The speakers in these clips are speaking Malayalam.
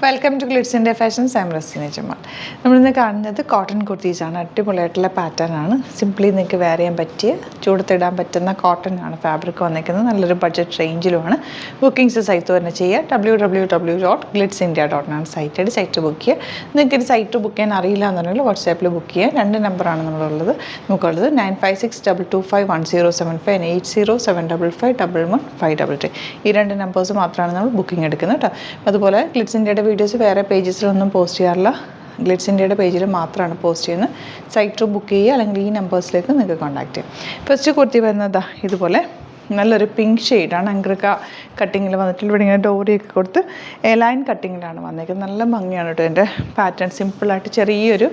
Welcome to Glitz India Fashions. I'm Rustina Jamal. നമ്മളിന്ന് കാണുന്നത് കോട്ടൺ കുർത്തീസാണ്. അടിപൊളിയായിട്ടുള്ള പാറ്റേൺ ആണ്. സിംപ്ലി നിങ്ങൾക്ക് വെയർ ചെയ്യാൻ പറ്റിയ ചൂടത്തിടാൻ പറ്റുന്ന കോട്ടൺ ആണ് ഫാബ്രിക് വന്നിരിക്കുന്നത്. നല്ലൊരു ബഡ്ജറ്റ് റേഞ്ചിലുമാണ്. ബുക്കിംഗ്സ് സൈറ്റ് തന്നെ ചെയ്യുക. www.glitzindia.com സൈറ്റ് ബുക്ക് ചെയ്യുക. നിങ്ങൾക്ക് ഒരു സൈറ്റ് ബുക്ക് ചെയ്യാൻ അറിയില്ല എന്നുണ്ടെങ്കിൽ വാട്സാപ്പിൽ ബുക്ക് ചെയ്യുക. 2 നമ്പറാണ് നമുക്കുള്ളത്. 9562251075 8075551153. ഈ 2 നമ്പേഴ്സ് മാത്രമാണ് നമ്മൾ ബുക്കിംഗ് എടുക്കുന്നത് കേട്ടോ. അതുപോലെ ഗ്ലിറ്റ്സ് ഇന്ത്യയുടെ വീഡിയോസ് വേറെ പേജസിലൊന്നും പോസ്റ്റ് ചെയ്യാറില്ല. ഗ്ലിറ്റ്സ് ഇന്ത്യയുടെ പേജിൽ മാത്രമാണ് പോസ്റ്റ് ചെയ്യുന്നത്. സൈറ്റ് ബുക്ക് ചെയ്യുക, അല്ലെങ്കിൽ ഈ നമ്പേഴ്സിലേക്ക് നിങ്ങൾക്ക് കോൺടാക്ട് ചെയ്യാം. ഫസ്റ്റ് കുർത്തി വരുന്നത് ഇതുപോലെ നല്ലൊരു പിങ്ക് ഷെയ്ഡാണ്. അങ്ക്രിക്ക കട്ടിങ്ങിൽ വന്നിട്ടുള്ള ഇവിടെ ഇങ്ങനെ ഡോറിയൊക്കെ കൊടുത്ത് ലൈൻ കട്ടിങ്ങിലാണ് വന്നിരിക്കുന്നത്. നല്ല ഭംഗിയാണ് കേട്ടോ. എൻ്റെ പാറ്റേൺ സിമ്പിളായിട്ട് ചെറിയൊരു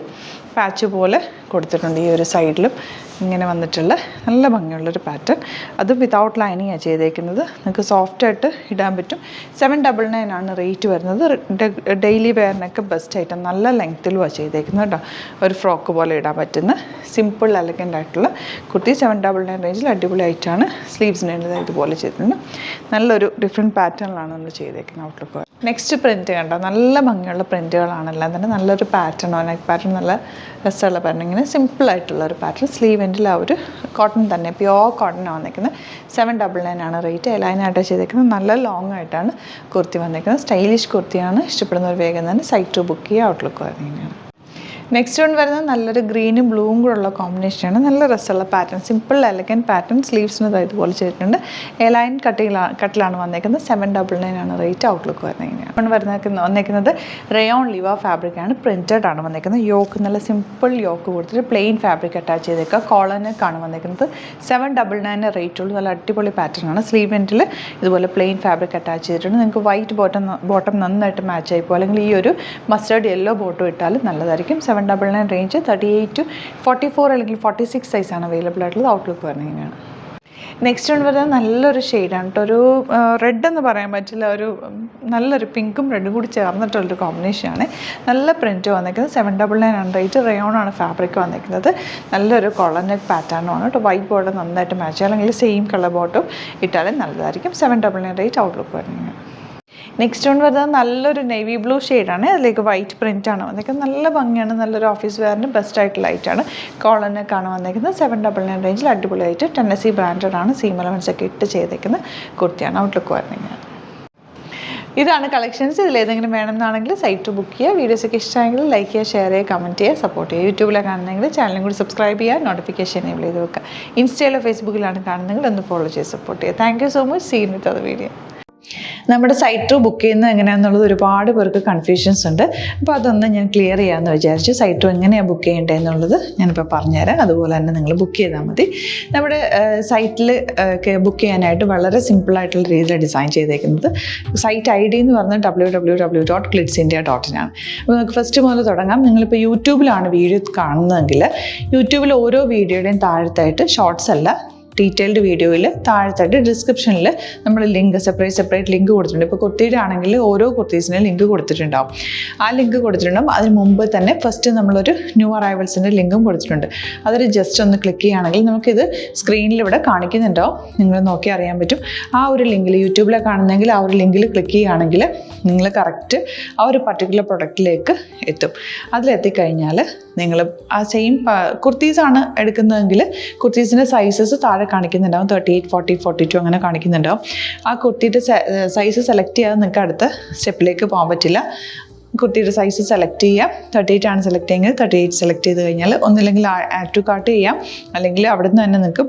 പാച്ച് പോലെ കൊടുത്തിട്ടുണ്ട്. ഈ ഒരു സൈഡിലും ഇങ്ങനെ വന്നിട്ടുള്ള നല്ല ഭംഗിയുള്ളൊരു പാറ്റേൺ. അത് വിതൗട്ട് ലൈനിങ്ങാണ് ചെയ്തേക്കുന്നത്. നിങ്ങൾക്ക് സോഫ്റ്റായിട്ട് ഇടാൻ പറ്റും. 799 ആണ് റേറ്റ് വരുന്നത്. ഡെയിലി വെയറിനൊക്കെ ബെസ്റ്റ് ആയിട്ട് നല്ല ലെങ്ത്തിലുമാണ് ചെയ്തേക്കുന്നത് കേട്ടോ. ഒരു ഫ്രോക്ക് പോലെ ഇടാൻ പറ്റുന്ന സിമ്പിൾ എലഗൻ്റ് ആയിട്ടുള്ള കുർത്തി 799 റേഞ്ചിൽ അടിപൊളിയായിട്ടാണ് സ്ലീവ്സിന് ഇതുപോലെ ചെയ്തിട്ടുണ്ട്. നല്ലൊരു ഡിഫറെൻറ്റ് പാറ്റേണിലാണ് നമ്മൾ ചെയ്തേക്കുന്നത് ഔട്ട്ലുക്ക്. നെക്സ്റ്റ് പ്രിൻറ്റ് കണ്ടോ, നല്ല ഭംഗിയുള്ള പ്രിൻറ്റുകളാണെല്ലാം തന്നെ. നല്ലൊരു പാറ്റേണോ നെക്ക് പാറ്റേൺ നല്ല രസമുള്ള പാറ്റേൺ. ഇങ്ങനെ സിമ്പിളായിട്ടുള്ളൊരു പാറ്റേൺ. സ്ലീവ് എൻഡിൽ ആ ഒരു കോട്ടൺ തന്നെ പ്യോർ കോട്ടൺ വന്നിരിക്കുന്നത്. 799 ആണ് റേറ്റ്. ലൈനായിട്ട് ചെയ്തേക്കുന്നത്. നല്ല ലോങ് ആയിട്ടാണ് കുർത്തി വന്നിരിക്കുന്നത്. സ്റ്റൈലിഷ് കുർത്തിയാണ്. ഇഷ്ടപ്പെടുന്നവർ വേഗം തന്നെ സൈറ്റ് ബുക്ക് ചെയ്യുക. ഔട്ട്ലുക്ക് വരുന്നതാണ്. നെക്സ്റ്റ് വൺ വരുന്നത് നല്ലൊരു ഗ്രീനും ബ്ലൂവും കൂടെ ഉള്ള കോമ്പിനേഷനാണ്. നല്ല രസമുള്ള പാറ്റേൺ, സിമ്പിൾ എലഗൻറ്റ് പാറ്റേൺ. സ്ലീവ്സിന് ഇതുപോലെ ചെയ്തിട്ടുണ്ട്. ലൈൻ കട്ടിലാണ് വന്നേക്കുന്നത്. 799 ആണ് റേറ്റ്. ഔട്ട്ലുക്ക് വന്നേക്കുന്നത് റയോൺ ലിവ ഫാബ്രിക്കാണ്. പ്രിൻറ്റഡ് ആണ് വന്നേക്കുന്നത്. യോക്ക് നല്ല സിമ്പിൾ യോക്ക് കൊടുത്തിട്ട് പ്ലെയിൻ ഫാബ്രിക് അറ്റാച്ച് ചെയ്തേക്കുക. കോളർ നെക്കാണ് വന്നേക്കുന്നത്. 799 റേറ്റ് ഉള്ളൂ. നല്ല അടിപൊളി പാറ്റേൺ ആണ്. സ്ലീവ് എൻഡിൽ ഇതുപോലെ പ്ലെയിൻ ഫാബ്രിക് അറ്റാച്ച് ചെയ്തിട്ടുണ്ട്. നിങ്ങൾക്ക് വൈറ്റ് ബോട്ടം നന്നായിട്ട് മാച്ച് ആയിപ്പോൾ, അല്ലെങ്കിൽ ഈ ഒരു മസ്റ്റേർഡ് യെല്ലോ ബോട്ടം ഇട്ടാലും നല്ലതായിരിക്കും. 799 റേഞ്ച്. 38 to 44 അല്ലെങ്കിൽ 46 സൈസാണ് അവൈലബിൾ ആയിട്ടുള്ളത്. ഔട്ട്ലുക്ക് പറഞ്ഞാണ്. നെക്സ്റ്റ് വൺ വരുന്നത് നല്ലൊരു ഷെയ്ഡാണ് കേട്ടോ. ഒരു റെഡ് എന്ന് പറയാൻ പറ്റില്ല, ഒരു നല്ലൊരു പിങ്കും റെഡും കൂടി ചേർന്നിട്ടുള്ളൊരു കോമ്പിനേഷനാണ്. നല്ല പ്രിൻറ്റ് വന്നിരിക്കുന്നത്. 799 ആണ് റേറ്റ്. റയോൺ ആണ് ഫാബ്രിക് വന്നിരിക്കുന്നത്. നല്ലൊരു കോളർ നെക്ക് പാറ്റേണുമാണ് കേട്ടോ. വൈറ്റ് ബോർഡർ നന്നായിട്ട് മാച്ച് ചെയ്യുക, അല്ലെങ്കിൽ സെയിം കളർ ബോട്ടും ഇട്ടാലും നല്ലതായിരിക്കും. 799 റേറ്റ്. ഔട്ട്ലുക്ക് പറഞ്ഞാണ്. നെക്സ്റ്റ് വൺ വരുന്നത് നല്ലൊരു നേവി ബ്ലൂ ഷെയ്ഡാണ്. അതിലേക്ക് വൈറ്റ് പ്രിൻ്റാണ് വന്നിരിക്കുന്നത്. നല്ല ഭംഗിയാണ്. നല്ലൊരു ഓഫീസ് വെയറിന് ബെസ്റ്റ് ആയിട്ടുള്ള ലൈറ്റാണ്. കോളർ നെക്കാണ് വന്നിരിക്കുന്നത്. 799 റേഞ്ചിൽ അടിപൊളിയായിട്ട് ടെന്നസി ബ്രാൻഡാണ്. സീം എലമെൻറ്റ്സ് ഒക്കെ ഇട്ട് ചെയ്തേക്കുന്ന കുർത്തിയാണ്. ഔട്ട്ലുക്ക് വരുന്നത്. ഇതാണ് കളക്ഷൻസ്. ഇതിലേതെങ്കിലും വേണമെന്നാണെങ്കിൽ സൈറ്റ് ബുക്ക് ചെയ്യുക. വീഡിയോസൊക്കെ ഇഷ്ടമായെങ്കിൽ ലൈക്ക് ചെയ്യുക, ഷെയർ ചെയ്യുക, കമൻറ്റ് ചെയ്യുക, സപ്പോർട്ട് ചെയ്യുക. യൂട്യൂബിലാണ് കാണുന്നതെങ്കിൽ ചാനലും കൂടി സബ്സ്ക്രൈബ് ചെയ്യുക, നോട്ടിഫിക്കേഷൻ എനേബിൾ ചെയ്ത് വെക്കുക. ഇൻസ്റ്റയിലോ ഫേസ്ബുക്കിലാണ് കാണുന്നതെങ്കിൽ ഒന്ന് ഫോളോ ചെയ്ത് സപ്പോർട്ട് ചെയ്യുക. Thank you so much. See you with other video. നമ്മുടെ സൈറ്റ് ബുക്ക് ചെയ്യുന്നത് എങ്ങനെയാണെന്നുള്ളത് ഒരുപാട് പേർക്ക് കൺഫ്യൂഷൻസ് ഉണ്ട്. അപ്പോൾ അതൊന്ന് ഞാൻ ക്ലിയർ ചെയ്യാമെന്ന് വിചാരിച്ചു. സൈറ്റ് എങ്ങനെയാണ് ബുക്ക് ചെയ്യേണ്ടതെന്നുള്ളത് ഞാനിപ്പോൾ പറഞ്ഞുതരാം. അതുപോലെ തന്നെ നിങ്ങൾ ബുക്ക് ചെയ്താൽ മതി. നമ്മുടെ സൈറ്റിൽ ബുക്ക് ചെയ്യാനായിട്ട് വളരെ സിമ്പിളായിട്ടുള്ള രീതിയിൽ ഡിസൈൻ ചെയ്തേക്കുന്നത്. സൈറ്റ് ID എന്ന് പറഞ്ഞാൽ www.glitzindia.in ആണ്. അപ്പോൾ നമുക്ക് ഫസ്റ്റ് മുതൽ തുടങ്ങാം. നിങ്ങളിപ്പോൾ യൂട്യൂബിലാണ് വീഡിയോ കാണുന്നതെങ്കിൽ യൂട്യൂബിൽ ഓരോ വീഡിയോയുടെയും താഴത്തായിട്ട് ഷോർട്സ് അല്ല, ഡീറ്റെയിൽഡ് വീഡിയോയിൽ താഴത്തായിട്ട് ഡിസ്ക്രിപ്ഷനിൽ നമ്മൾ ലിങ്ക് സെപ്പറേറ്റ് ലിങ്ക് കൊടുത്തിട്ടുണ്ട്. ഇപ്പോൾ കുർത്തിയുടെ ആണെങ്കിൽ ഓരോ കുർത്തീസിനും ലിങ്ക് കൊടുത്തിട്ടുണ്ടാവും. ആ ലിങ്ക് കൊടുത്തിട്ടുണ്ടാവും. അതിന് മുമ്പ് തന്നെ ഫസ്റ്റ് നമ്മളൊരു ന്യൂ അറൈവൽസിൻ്റെ ലിങ്കും കൊടുത്തിട്ടുണ്ട്. അതൊരു ജസ്റ്റ് ഒന്ന് ക്ലിക്ക് ചെയ്യുകയാണെങ്കിൽ നമുക്കിത് സ്ക്രീനിൽ ഇവിടെ കാണിക്കുന്നുണ്ടാവും. നിങ്ങൾ നോക്കി അറിയാൻ പറ്റും. ആ ഒരു ലിങ്കിൽ യൂട്യൂബിലെ കാണുന്നെങ്കിൽ ആ ഒരു ലിങ്കിൽ ക്ലിക്ക് ചെയ്യുകയാണെങ്കിൽ നിങ്ങൾ കറക്റ്റ് ആ ഒരു പർട്ടിക്കുലർ പ്രൊഡക്റ്റിലേക്ക് എത്തും. അതിലെത്തിക്കഴിഞ്ഞാൽ നിങ്ങൾ ആ സെയിം കുർത്തീസാണ് എടുക്കുന്നതെങ്കിൽ കുർത്തീസിൻ്റെ സൈസസ് താഴെ കാണിക്കുന്നുണ്ടാവും. 38, 40, 42 അങ്ങനെ കാണിക്കുന്നുണ്ടാവും. ആ കുർത്തിയുടെ സൈസ് സെലക്ട് ചെയ്യാതെ നിങ്ങൾക്ക് അടുത്ത സ്റ്റെപ്പിലേക്ക് പോകാൻ പറ്റില്ല. കുർത്തിയുടെ സൈസ് സെലക്ട് ചെയ്യാം. 38 ആണ് സെലക്ട് ചെയ്യുന്നത്. 38 സെലക്ട് ചെയ്ത് കഴിഞ്ഞാൽ ഒന്നില്ലെങ്കിൽ ആഡ് ടു കാർട്ട് ചെയ്യാം, അല്ലെങ്കിൽ അവിടെ നിന്ന് തന്നെ നിങ്ങൾക്ക്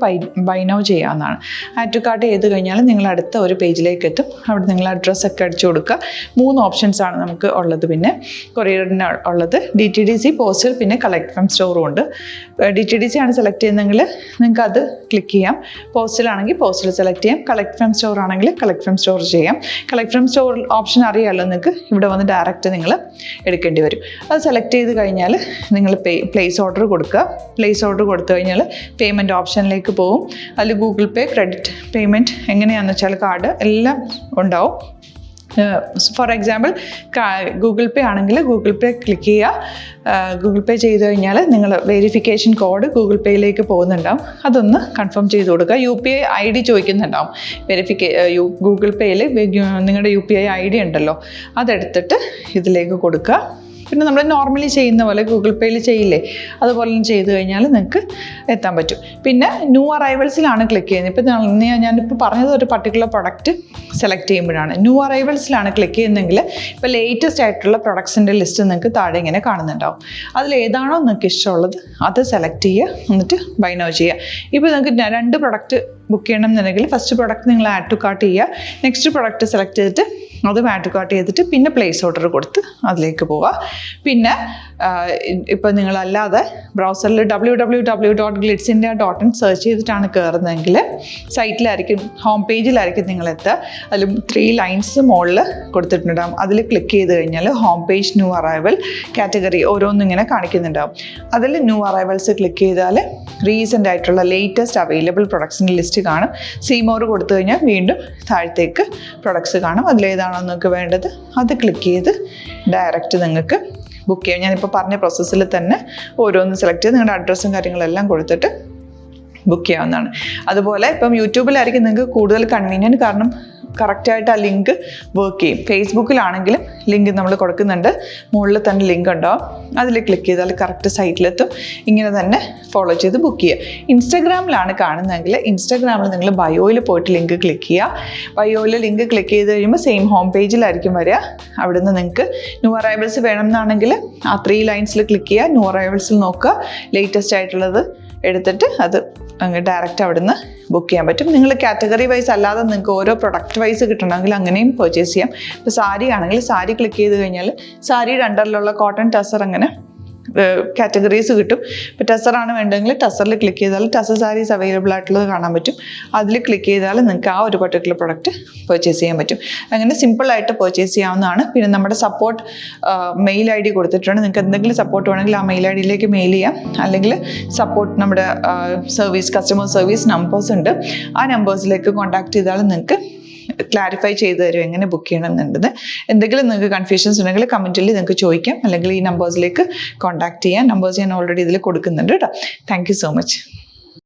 ബൈ നൗ ചെയ്യാവുന്നതാണ്. ആഡ് ടു കാർട്ട് ചെയ്ത് കഴിഞ്ഞാൽ നിങ്ങൾ അടുത്ത ഒരു പേജിലേക്ക് എത്തും. അവിടെ നിങ്ങൾ അഡ്രസ്സൊക്കെ അടിച്ചു കൊടുക്കുക. 3 ഓപ്ഷൻസാണ് നമുക്ക് ഉള്ളത്. പിന്നെ കൊറിയറിന് ഉള്ളത് DTDC, പോസ്റ്റൽ, പിന്നെ കളക്ട് ഫ്രം സ്റ്റോറും ഉണ്ട്. DTDC ആണ് സെലക്ട് ചെയ്യുന്നതെങ്കിൽ നിങ്ങൾക്ക് അത് ക്ലിക്ക് ചെയ്യാം. പോസ്റ്റലാണെങ്കിൽ പോസ്റ്റൽ സെലക്ട് ചെയ്യാം. കളക്ട് ഫ്രം സ്റ്റോർ ആണെങ്കിൽ കളക്ട് ഫ്രം സ്റ്റോർ ചെയ്യാം. കളക്ട് ഫ്രം സ്റ്റോർ ഓപ്ഷൻ അറിയാമല്ലോ നിങ്ങൾക്ക്. ഇവിടെ വന്ന് ഡയറക്റ്റ് നിങ്ങൾ എടുക്കേണ്ടി വരും. അത് സെലക്ട് ചെയ്ത് കഴിഞ്ഞാൽ നിങ്ങൾ പ്ലേസ് ഓർഡർ കൊടുക്കുക. പ്ലേസ് ഓർഡർ കൊടുത്തു കഴിഞ്ഞാൽ പേയ്മെൻറ്റ് ഓപ്ഷനിലേക്ക് പോകും. അതിൽ ഗൂഗിൾ പേ, ക്രെഡിറ്റ് പേയ്മെൻറ്റ് എങ്ങനെയാണെന്ന് വെച്ചാൽ കാർഡ് എല്ലാം ഉണ്ടാവും. ഫോർ എക്സാമ്പിൾ ഗൂഗിൾ പേ ആണെങ്കിൽ ഗൂഗിൾ പേ ക്ലിക്ക് ചെയ്യുക. ഗൂഗിൾ പേ ചെയ്ത് കഴിഞ്ഞാൽ നിങ്ങൾ വെരിഫിക്കേഷൻ കോഡ് ഗൂഗിൾ പേയിലേക്ക് പോകുന്നുണ്ടാവും. അതൊന്ന് കൺഫേം ചെയ്ത് കൊടുക്കുക. UPI ID ചോദിക്കുന്നുണ്ടാവും. ഗൂഗിൾ പേയിൽ നിങ്ങളുടെ UPI ID ഉണ്ടല്ലോ, അതെടുത്തിട്ട് ഇതിലേക്ക് കൊടുക്കുക. പിന്നെ നമ്മൾ നോർമലി ചെയ്യുന്ന പോലെ ഗൂഗിൾ പേയിൽ ചെയ്യില്ലേ, അതുപോലെ ചെയ്ത് കഴിഞ്ഞാൽ നിങ്ങൾക്ക് എത്താൻ പറ്റും. പിന്നെ ന്യൂ അറൈവൽസിലാണ് ക്ലിക്ക് ചെയ്യുന്നത്. ഇപ്പോൾ ഞാനിപ്പോൾ പറഞ്ഞത് ഒരു പർട്ടിക്കുലർ പ്രൊഡക്റ്റ് സെലക്ട് ചെയ്യുമ്പോഴാണ്. ന്യൂ അറൈവൽസിലാണ് ക്ലിക്ക് ചെയ്യുന്നതെങ്കിൽ ഇപ്പോൾ ലേറ്റസ്റ്റ് ആയിട്ടുള്ള പ്രൊഡക്ട്സിൻ്റെ ലിസ്റ്റ് നിങ്ങൾക്ക് താഴെ ഇങ്ങനെ കാണുന്നുണ്ടാവും. അതിലേതാണോ നിങ്ങൾക്ക് ഇഷ്ടമുള്ളത് അത് സെലക്ട് ചെയ്യുക, എന്നിട്ട് ബൈ നൗ ചെയ്യുക. ഇപ്പോൾ നിങ്ങൾക്ക് 2 പ്രൊഡക്റ്റ് ബുക്ക് ചെയ്യണം എന്നുണ്ടെങ്കിൽ ഫസ്റ്റ് പ്രൊഡക്റ്റ് നിങ്ങൾ ആഡ് ടു കാർട്ട് ചെയ്യുക. നെക്സ്റ്റ് പ്രൊഡക്റ്റ് സെലക്ട് ചെയ്തിട്ട് അത് ആഡ് ടു കാർട്ട് ചെയ്തിട്ട് പിന്നെ പ്ലേസ് ഓർഡർ കൊടുത്ത് അതിലേക്ക് പോവുക. പിന്നെ ഇപ്പോൾ നിങ്ങളല്ലാതെ ബ്രൗസറിൽ www.glitzindia.in സെർച്ച് ചെയ്തിട്ടാണ് കയറുന്നതെങ്കിൽ സൈറ്റിലായിരിക്കും, ഹോം പേജിലായിരിക്കും നിങ്ങളെത്തുക. അതിൽ 3 ലൈൻസ് മുകളിൽ കൊടുത്തിട്ടുണ്ടാകും. അതിൽ ക്ലിക്ക് ചെയ്ത് കഴിഞ്ഞാൽ home page, new arrival, category ഓരോന്നും ഇങ്ങനെ കാണിക്കുന്നുണ്ടാവും. അതിൽ ന്യൂ അറൈവൽസ് ക്ലിക്ക് ചെയ്താൽ റീസെൻ്റ് ആയിട്ടുള്ള ലേറ്റസ്റ്റ് അവൈലബിൾ പ്രൊഡക്ട്സിൻ്റെ ലിസ്റ്റ് കാണും. സീമോർ കൊടുത്തു കഴിഞ്ഞാൽ വീണ്ടും താഴത്തേക്ക് പ്രൊഡക്ട്സ് കാണും. അതിലേതാണോ നിങ്ങൾക്ക് വേണ്ടത് അത് ക്ലിക്ക് ചെയ്ത് ഡയറക്റ്റ് നിങ്ങൾക്ക് ബുക്ക് ചെയ്യാം. ഞാനിപ്പോൾ പറഞ്ഞ പ്രോസസ്സിൽ തന്നെ ഓരോന്ന് സെലക്ട് ചെയ്ത് നിങ്ങളുടെ അഡ്രസ്സും കാര്യങ്ങളെല്ലാം കൊടുത്തിട്ട് ബുക്ക് ചെയ്യാവുന്നതാണ്. അതുപോലെ ഇപ്പം യൂട്യൂബിലായിരിക്കും നിങ്ങൾക്ക് കൂടുതൽ കൺവീനിയൻറ്റ്, കാരണം കറക്റ്റായിട്ട് ആ ലിങ്ക് വർക്ക് ചെയ്യും. ഫേസ്ബുക്കിലാണെങ്കിലും ലിങ്ക് നമ്മൾ കൊടുക്കുന്നുണ്ട്, മുകളിൽ തന്നെ ലിങ്ക് ഉണ്ടാവും. അതിൽ ക്ലിക്ക് ചെയ്താൽ കറക്റ്റ് സൈറ്റിലെത്തും. ഇങ്ങനെ തന്നെ ഫോളോ ചെയ്ത് ബുക്ക് ചെയ്യുക. ഇൻസ്റ്റാഗ്രാമിലാണ് കാണുന്നതെങ്കിൽ ഇൻസ്റ്റാഗ്രാമിൽ നിങ്ങൾ ബയോയിൽ പോയിട്ട് ലിങ്ക് ക്ലിക്ക് ചെയ്യുക. ബയോയിൽ ലിങ്ക് ക്ലിക്ക് ചെയ്ത് കഴിയുമ്പോൾ സെയിം ഹോം പേജിലായിരിക്കും വരിക. അവിടുന്ന് നിങ്ങൾക്ക് ന്യൂ അറൈവൽസ് വേണമെന്നാണെങ്കിൽ ആ 3 ലൈൻസിൽ ക്ലിക്ക് ചെയ്യുക. ന്യൂ അറൈവൽസിൽ നോക്കുക, ലേറ്റസ്റ്റ് ആയിട്ടുള്ളത് എടുത്തിട്ട് അത് അങ്ങ് ഡയറക്റ്റ് അവിടുന്ന് ബുക്ക് ചെയ്യാൻ പറ്റും. നിങ്ങൾ കാറ്റഗറി വൈസ് അല്ലാതെ നിങ്ങൾക്ക് ഓരോ പ്രൊഡക്റ്റ് വൈസ് കിട്ടണമെങ്കിൽ അങ്ങനെയും പർച്ചേസ് ചെയ്യാം. ഇപ്പോൾ സാരി ആണെങ്കിൽ സാരി ക്ലിക്ക് ചെയ്ത് കഴിഞ്ഞാൽ സാരിയുടെ അണ്ടറിലുള്ള കോട്ടൺ, ടസർ അങ്ങനെ കാറ്റഗറീസ് കിട്ടും. ഇപ്പോൾ ടസറാണ് വേണ്ടതെങ്കിൽ ടസറിൽ ക്ലിക്ക് ചെയ്താൽ ടസർ സാരീസ് അവൈലബിൾ ആയിട്ടുള്ളത് കാണാൻ പറ്റും. അതിൽ ക്ലിക്ക് ചെയ്താൽ നിങ്ങൾക്ക് ആ ഒരു പർട്ടിക്കുലർ പ്രൊഡക്റ്റ് പർച്ചേസ് ചെയ്യാൻ പറ്റും. അങ്ങനെ സിമ്പിളായിട്ട് പർച്ചേസ് ചെയ്യാവുന്നതാണ്. പിന്നെ നമ്മുടെ സപ്പോർട്ട് മെയിൽ ID കൊടുത്തിട്ടുണ്ട്. നിങ്ങൾക്ക് എന്തെങ്കിലും സപ്പോർട്ട് വേണമെങ്കിൽ ആ മെയിൽ IDയിലേക്ക് മെയിൽ ചെയ്യാം. അല്ലെങ്കിൽ സപ്പോർട്ട് നമ്മുടെ കസ്റ്റമർ സർവീസ് നമ്പേഴ്സ് ഉണ്ട്. ആ നമ്പേഴ്സിലേക്ക് കോൺടാക്ട് ചെയ്താൽ നിങ്ങൾക്ക് ക്ലാരിഫൈ ചെയ്ത് തരും എങ്ങനെ ബുക്ക് ചെയ്യണം എന്നുള്ളത്. എന്തെങ്കിലും നിങ്ങൾക്ക് കൺഫ്യൂഷൻസ് ഉണ്ടെങ്കിൽ കമൻറ്റിൽ നിങ്ങൾക്ക് ചോദിക്കാം, അല്ലെങ്കിൽ ഈ നമ്പേഴ്സിലേക്ക് കോൺടാക്ട് ചെയ്യാം. നമ്പേഴ്സ് ഞാൻ ഓൾറെഡി ഇതിൽ കൊടുക്കുന്നുണ്ട് കേട്ടോ. Thank you so much.